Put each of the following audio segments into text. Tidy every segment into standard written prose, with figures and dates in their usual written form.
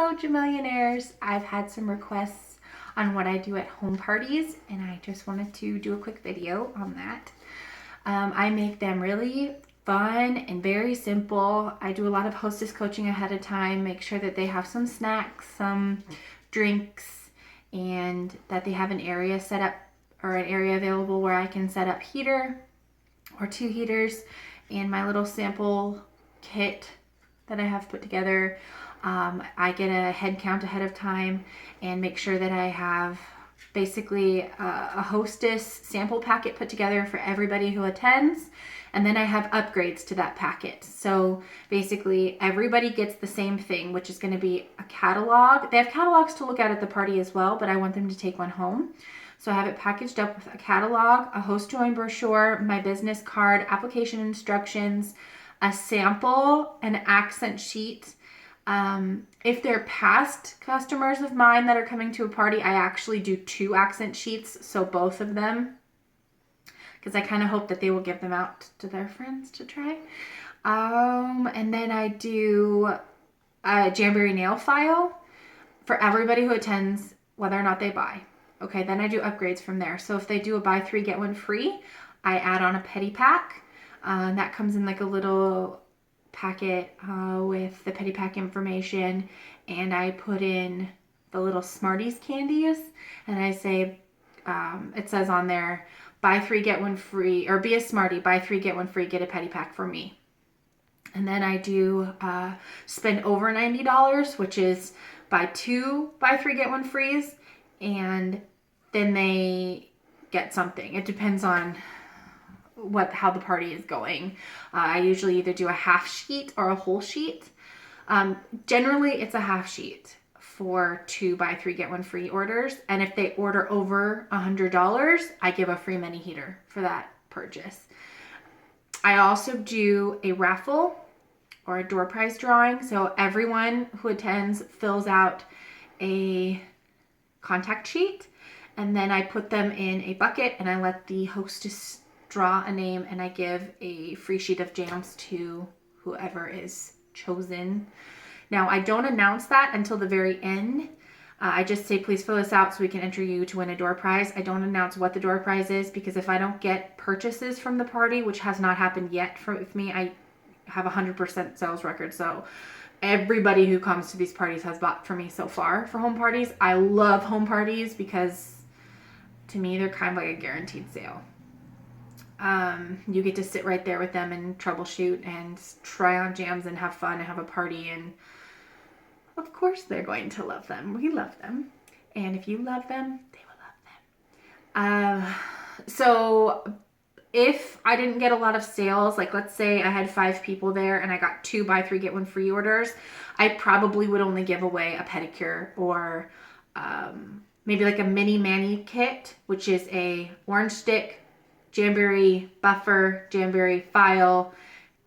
Hello, Jamillionaires. I've had some requests on what I do at home parties, and I just wanted to do a quick video on that. I make them really fun and very simple. I do a lot of hostess coaching ahead of time, make sure that they have some snacks, some drinks, and that they have an area set up or an area available where I can set up heater or 2 heaters and my little sample kit that I have put together. I get a head count ahead of time and make sure that I have basically a hostess sample packet put together for everybody who attends, and then I have upgrades to that packet. So basically everybody gets the same thing, which is going to be a catalog. They have catalogs to look at the party as well, but I want them to take one home. So I have it packaged up with a catalog, a host join brochure, my business card, application instructions, a sample, an accent sheet. If they're past customers of mine that are coming to a party, I actually do 2 accent sheets, so both of them, because I kind of hope that they will give them out to their friends to try. And then I do a Jamberry nail file for everybody who attends, whether or not they buy. Okay, then I do upgrades from there. So if they do a buy 3, get 1 free, I add on a petty pack. That comes in like a little packet with the petty pack information, and I put in the little Smarties candies, and I say, it says on there, buy 3, get 1 free, or be a Smartie, buy 3, get 1 free, get a petty pack for me. And then I do spend over $90, which is buy 2, buy 3, get 1 frees, and then they get something. It depends on how the party is going. I usually either do a half sheet or a whole sheet. Generally it's a half sheet for 2 buy 3 get 1 free orders, and if they order over $100, I give a free mini heater for that purchase. I also do a raffle or a door prize drawing, so everyone who attends fills out a contact sheet, and then I put them in a bucket and I let the hostess draw a name, and I give a free sheet of jams to whoever is chosen. Now, I don't announce that until the very end. I just say, please fill this out so we can enter you to win a door prize. I don't announce what the door prize is, because if I don't get purchases from the party, which has not happened yet with me, I have 100% sales record. So everybody who comes to these parties has bought from me so far for home parties. I love home parties because to me, they're kind of like a guaranteed sale. You get to sit right there with them and troubleshoot and try on jams and have fun and have a party, and of course they're going to love them. We love them, and if you love them, they will love them. So if I didn't get a lot of sales, like let's say I had 5 people there and I got 2 buy 3 get 1 free orders, I probably would only give away a pedicure or maybe like a mini mani kit, which is a orange stick, Jamberry buffer, Jamberry file,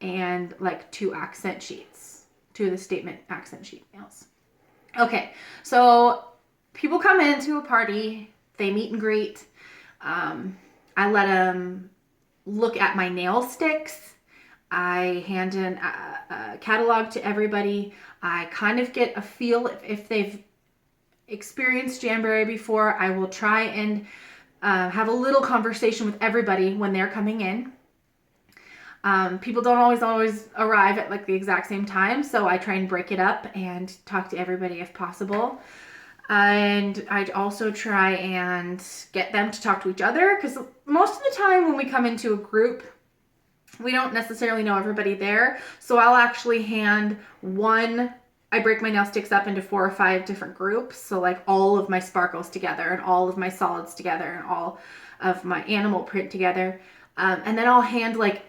and like 2 accent sheets, 2 of the statement accent sheet nails. Okay, so people come into a party, they meet and greet. I let them look at my nail sticks. I hand in a catalog to everybody. I kind of get a feel if they've experienced Jamberry before. I will try and have a little conversation with everybody when they're coming in. People don't always arrive at like the exact same time, so I try and break it up and talk to everybody if possible. And I also try and get them to talk to each other, because most of the time when we come into a group, we don't necessarily know everybody there. So I'll actually I break my nail sticks up into 4 or 5 different groups. So like all of my sparkles together and all of my solids together and all of my animal print together. And then I'll hand like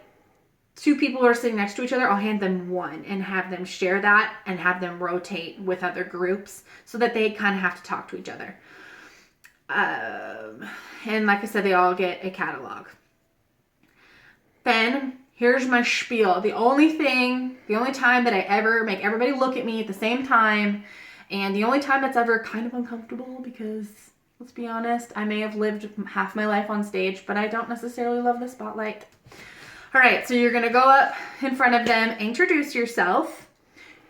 2 people who are sitting next to each other, I'll hand them 1 and have them share that and have them rotate with other groups so that they kind of have to talk to each other. And like I said, they all get a catalog. Then here's my spiel. The only time that I ever make everybody look at me at the same time, and the only time that's ever kind of uncomfortable, because let's be honest, I may have lived half my life on stage, but I don't necessarily love the spotlight. All right, so you're gonna go up in front of them, introduce yourself,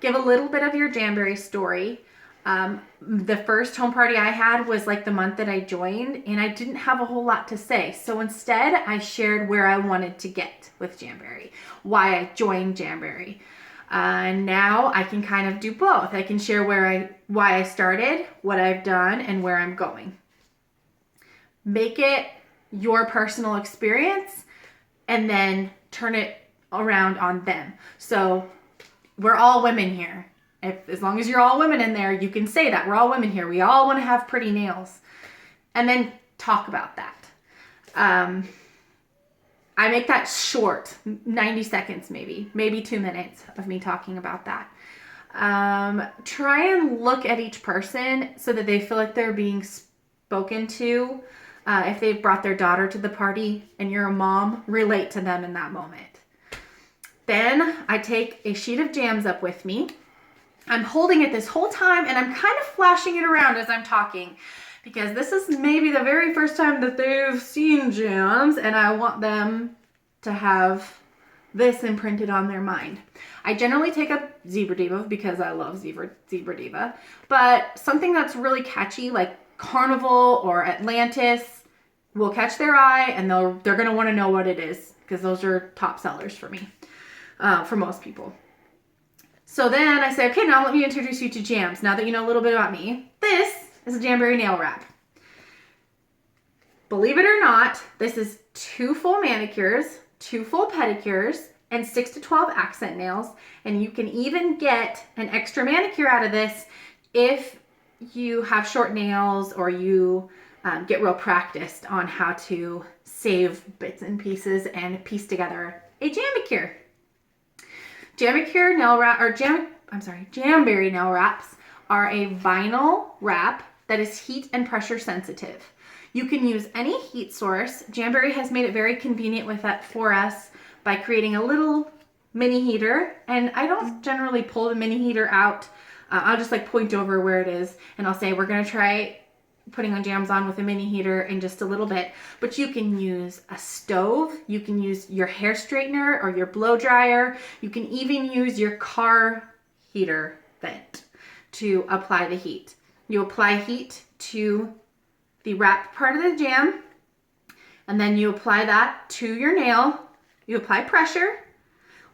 give a little bit of your Jamberry story, The first home party I had was like the month that I joined, and I didn't have a whole lot to say. So instead, I shared where I wanted to get with Jamberry, why I joined Jamberry. Now I can kind of do both. I can share why I started, what I've done, and where I'm going. Make it your personal experience and then turn it around on them. So we're all women here. As long as you're all women in there, you can say that. We're all women here. We all want to have pretty nails. And then talk about that. I make that short, 90 seconds maybe 2 minutes of me talking about that. Try and look at each person so that they feel like they're being spoken to. If they've brought their daughter to the party and you're a mom, relate to them in that moment. Then I take a sheet of jams up with me. I'm holding it this whole time and I'm kind of flashing it around as I'm talking because this is maybe the very first time that they've seen jams and I want them to have this imprinted on their mind. I generally take a Zebra Diva because I love Zebra Diva, but something that's really catchy like Carnival or Atlantis will catch their eye and they're going to want to know what it is because those are top sellers for me, for most people. So then I say, okay, now let me introduce you to jams. Now that you know a little bit about me, this is a Jamberry nail wrap. Believe it or not, this is 2 full manicures, 2 full pedicures, and 6 to 12 accent nails. And you can even get an extra manicure out of this if you have short nails or you get real practiced on how to save bits and pieces and piece together a jamicure. Jamberry nail wraps are a vinyl wrap that is heat and pressure sensitive. You can use any heat source. Jamberry has made it very convenient with that for us by creating a little mini heater. And I don't generally pull the mini heater out. I'll just like point over where it is and I'll say, we're going to try putting on jams on with a mini heater in just a little bit. But you can use a stove. You can use your hair straightener or your blow dryer. You can even use your car heater vent to apply the heat. You apply heat to the wrap part of the jam, and then you apply that to your nail. You apply pressure.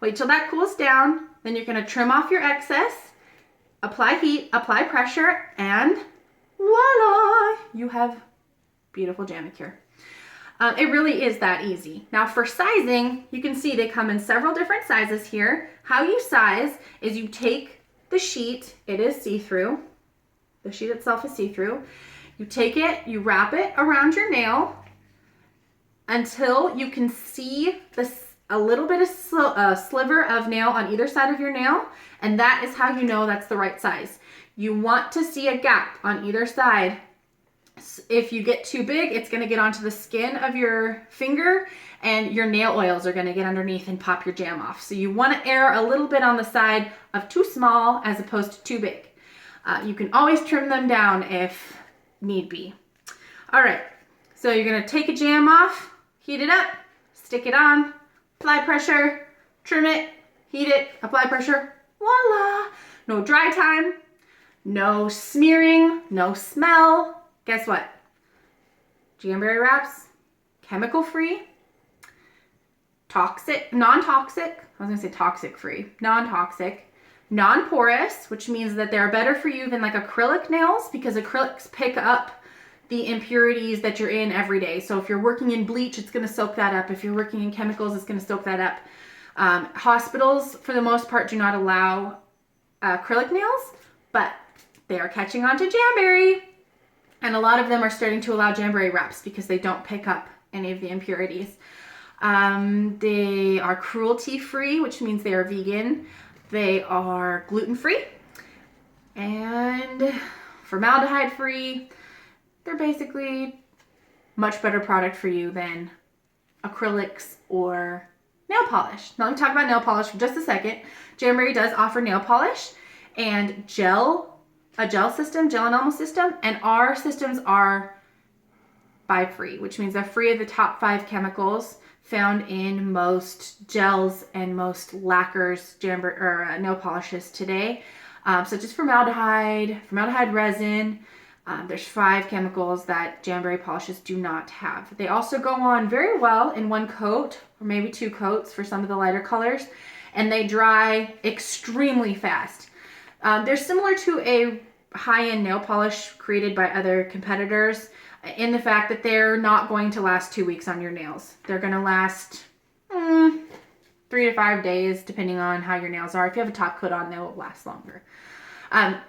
Wait till that cools down. Then you're going to trim off your excess, apply heat, apply pressure, and voila, you have beautiful jamicure. It really is that easy. Now for sizing, you can see they come in several different sizes here. How you size is you take the sheet, it is see-through. The sheet itself is see-through. You take it, you wrap it around your nail until you can see a little bit of sliver of nail on either side of your nail, and that is how you know that's the right size. You want to see a gap on either side. If you get too big, it's going to get onto the skin of your finger and your nail oils are going to get underneath and pop your jam off. So you want to err a little bit on the side of too small as opposed to too big. You can always trim them down if need be. All right, so you're going to take a jam off, heat it up, stick it on, apply pressure, trim it, heat it, apply pressure, voila. No dry time. No smearing, no smell. Guess what? Jamberry wraps, chemical-free, non-toxic, I was gonna say toxic-free, non-toxic, non-porous, which means that they're better for you than like acrylic nails because acrylics pick up the impurities that you're in every day. So if you're working in bleach, it's gonna soak that up. If you're working in chemicals, it's gonna soak that up. Hospitals, for the most part, do not allow acrylic nails, but they are catching on to Jamberry. And a lot of them are starting to allow Jamberry wraps because they don't pick up any of the impurities. They are cruelty-free, which means they are vegan. They are gluten-free and formaldehyde-free. They're basically much better product for you than acrylics or nail polish. Now let me talk about nail polish for just a second. Jamberry does offer nail polish and a gel enamel system, and our systems are buy-free, which means they're free of the top 5 chemicals found in most gels and most lacquers, nail polishes today. such as formaldehyde resin. There's 5 chemicals that Jamberry polishes do not have. They also go on very well in 1 coat or maybe 2 coats for some of the lighter colors, and they dry extremely fast. They're similar to a high-end nail polish created by other competitors in the fact that they're not going to last 2 weeks on your nails. They're going to last 3 to 5 days depending on how your nails are. If you have a top coat on, they'll last longer.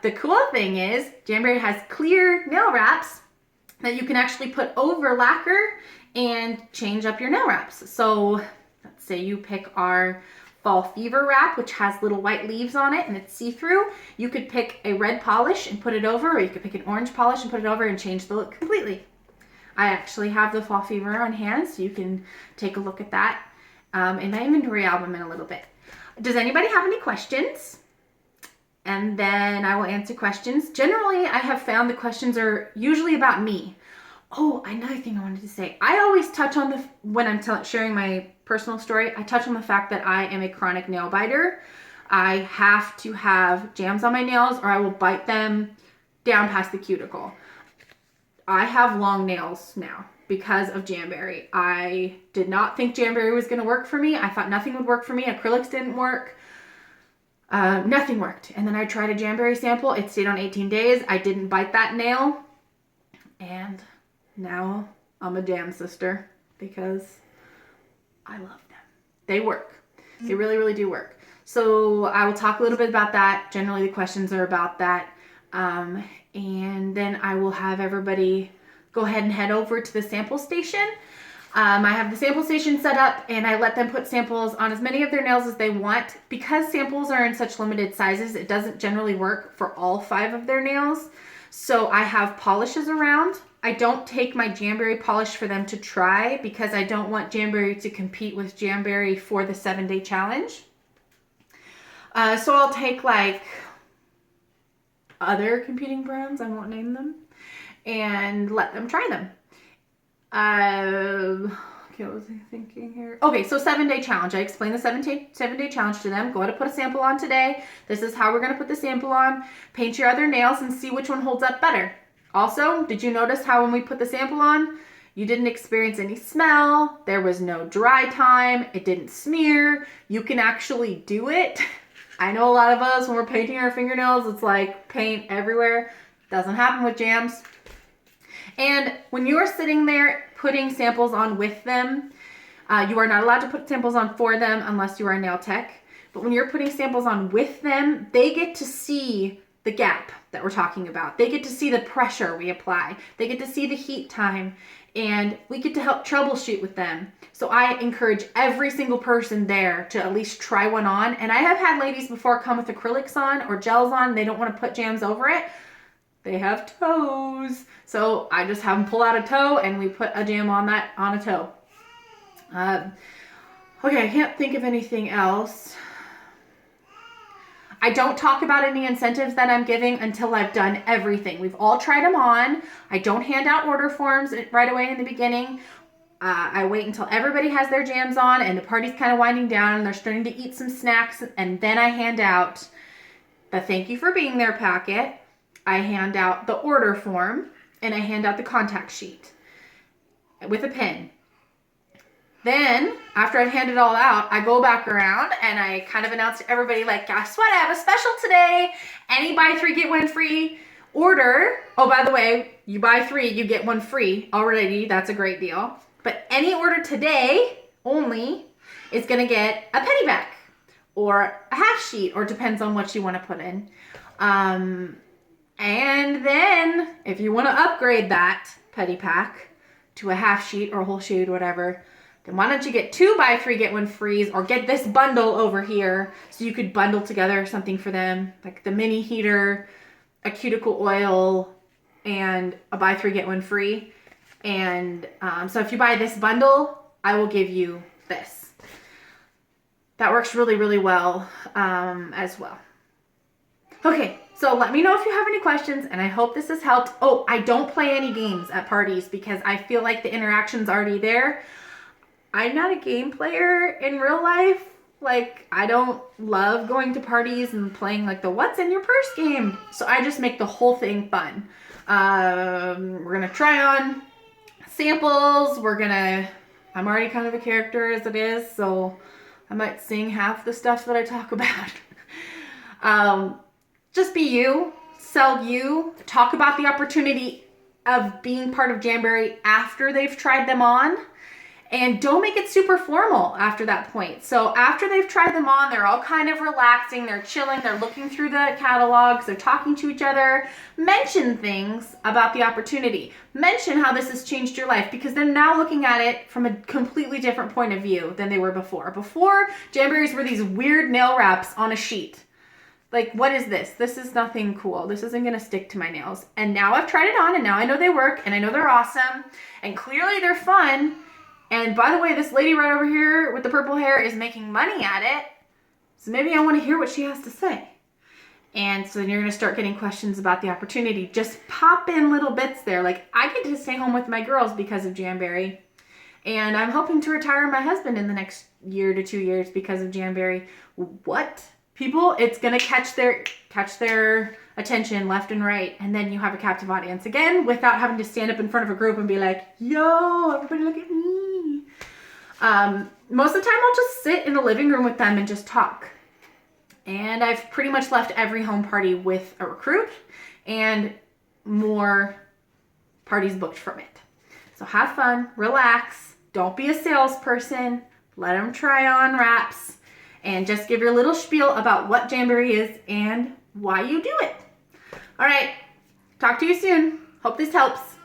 The cool thing is Jamberry has clear nail wraps that you can actually put over lacquer and change up your nail wraps. So let's say you pick our Fall Fever wrap, which has little white leaves on it and it's see-through. You could pick a red polish and put it over, or you could pick an orange polish and put it over and change the look completely. I actually have the Fall Fever on hand, so you can take a look at that in my inventory album in a little bit. Does anybody have any questions? And then I will answer questions. Generally, I have found the questions are usually about me. Oh, another thing I wanted to say. I always touch on when I'm sharing my personal story, I touch on the fact that I am a chronic nail biter. I have to have jams on my nails or I will bite them down past the cuticle. I have long nails now because of Jamberry. I did not think Jamberry was going to work for me. I thought nothing would work for me. Acrylics didn't work. Nothing worked. And then I tried a Jamberry sample. It stayed on 18 days. I didn't bite that nail. And now I'm a jam sister because I love them. They work. They really, really do work. So I will talk a little bit about that. Generally, the questions are about that. And then I will have everybody go ahead and head over to the sample station. I have the sample station set up and I let them put samples on as many of their nails as they want. Because samples are in such limited sizes, it doesn't generally work for all 5 of their nails. So I have polishes around. I don't take my Jamberry polish for them to try because I don't want Jamberry to compete with Jamberry for the 7-day challenge. So I'll take like other competing brands, I won't name them, and let them try them. Okay, what was I thinking here? Okay, so 7-day challenge. I explained the 7-day challenge to them. Go ahead and put a sample on today. This is how we're going to put the sample on. Paint your other nails and see which one holds up better. Also, did you notice how when we put the sample on, you didn't experience any smell? There was no dry time. It didn't smear. You can actually do it. I know a lot of us, when we're painting our fingernails, it's like paint everywhere. Doesn't happen with jams. And when you're sitting there putting samples on with them, you are not allowed to put samples on for them unless you are a nail tech. But when you're putting samples on with them, they get to see the gap that we're talking about. They get to see the pressure we apply. They get to see the heat time, and we get to help troubleshoot with them. So I encourage every single person there to at least try one on. And I have had ladies before come with acrylics on or gels on. They don't want to put jams over it. They have toes. So I just have them pull out a toe and we put a jam on a toe. Okay, I can't think of anything else. I don't talk about any incentives that I'm giving until I've done everything. We've all tried them on. I don't hand out order forms right away in the beginning. I wait until everybody has their jams on and the party's kind of winding down and they're starting to eat some snacks, and then I hand out the thank you for being there packet. I hand out the order form and I hand out the contact sheet with a pen. Then, after I've handed it all out, I go back around and I kind of announce to everybody, like, guess what? I have a special today. Any buy 3, get 1 free order. Oh, by the way, you buy 3, you get 1 free already. That's a great deal. But any order today only is going to get a penny back or a half sheet, or depends on what you want to put in. And then, if you want to upgrade that penny pack to a half sheet or a whole sheet or whatever, then why don't you get 2 buy 3, get 1 frees, or get this bundle over here so you could bundle together something for them, like the mini heater, a cuticle oil, and a buy 3, get 1 free. And so if you buy this bundle, I will give you this. That works really, really well as well. Okay, so let me know if you have any questions, and I hope this has helped. Oh, I don't play any games at parties because I feel like the interaction's already there. I'm not a game player in real life. Like, I don't love going to parties and playing like the what's in your purse game. So I just make the whole thing fun. We're gonna try on samples. I'm already kind of a character as it is, so I might sing half the stuff that I talk about. Just be you, sell you, talk about the opportunity of being part of Jamberry after they've tried them on. And don't make it super formal after that point. So after they've tried them on, they're all kind of relaxing, they're chilling, they're looking through the catalogs, they're talking to each other. Mention things about the opportunity. Mention how this has changed your life, because they're now looking at it from a completely different point of view than they were before. Before, Jamberries were these weird nail wraps on a sheet. Like, what is this? This is nothing cool. This isn't gonna stick to my nails. And now I've tried it on, and now I know they work, and I know they're awesome, and clearly they're fun. And by the way, this lady right over here with the purple hair is making money at it. So maybe I want to hear what she has to say. And so then you're going to start getting questions about the opportunity. Just pop in little bits there. Like, I get to stay home with my girls because of Jamberry. And I'm hoping to retire my husband in the next year to 2 years because of Jamberry. What? People, it's going to catch their attention left and right. And then you have a captive audience again without having to stand up in front of a group and be like, yo, everybody look at me. Most of the time I'll just sit in the living room with them and just talk. And I've pretty much left every home party with a recruit and more parties booked from it. So have fun, relax, don't be a salesperson, let them try on wraps, and just give your little spiel about what Jamberry is and why you do it. All right, talk to you soon. Hope this helps.